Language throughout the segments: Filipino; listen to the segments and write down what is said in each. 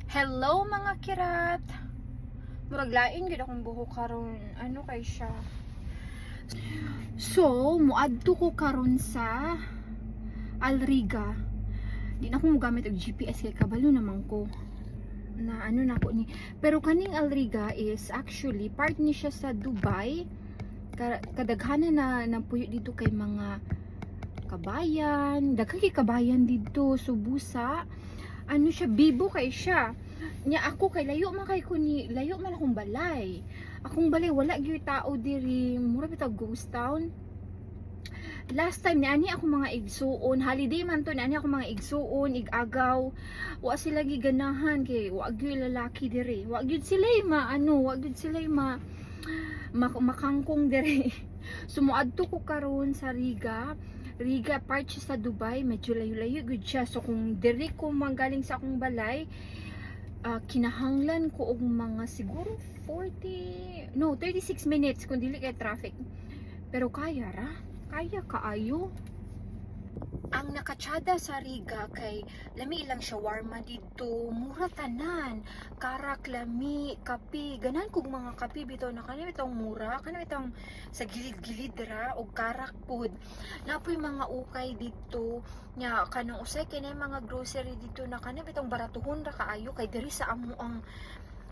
Hello mga kirat. Murag lain gid akong buhok karon. Ano kay siya? So, muadto ko karon sa Alriga. Di na ko mogamit og GPS kay kabalo naman ko. Na ano na ko ni. Pero kaning Alriga is actually part ni siya sa Dubai. Kadaghanan na puyo dito kay mga kabayan. Daghang kay kabayan dito, Subusa. Ano siya, bibo kay siya. Nya ako kay layo man kay ko ni, layo man akong balay. Akong balay wala gyud tao diri, mura bitaw ghost town. Last time ni ani ako mga igsuon, holiday man to ni ani ako mga igsuon, igagaw. Wa sila giganahan kay wa gyud lalaki diri. Wa gyud sila wa gyud sila makangkong diri. Sumuadto ko karon sa Riga. Riga part siya sa Dubai, medyo layo-layo gud siya. So kung diri ko manggaling sa akong balay, kinahanglan ko og mga siguro 36 minutes kung dili kay traffic. Pero kaya kaayo. Ang nakatsada sa Riga kay lami ilang shawarma dito, mura tanan, karak, lami, kape, ganan kog mga kape bitaw na kanang itong mura, kanang itong sa gilid-gilid ra og karak pod. Napoy mga ukay dito nya kanang usay kay mga grocery dito na kanang itong baratuhon ra kaayo kay diri sa amo ang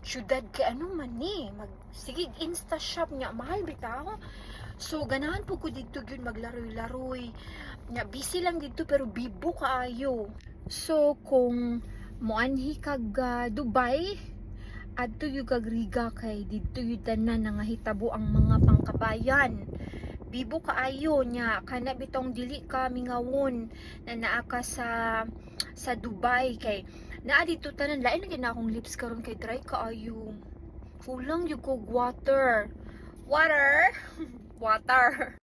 syudad kay ano man ni sige insta shop nya mahal bitaw. So ganahan po ko dito gyud maglaroy-laroy. Nya busy lang dito pero bibo kaayo. So kung moanhi kag Dubai adto yung kag Riga kay dito yung tanan nga hitabo ang mga pangkabayan. Bibo kaayo nya kana bitong dili ka mingawon na naa ka sa Dubai kay naa dito tanan lain na akong lips karon kay dry kaayo. Kulang yung kog water. Water.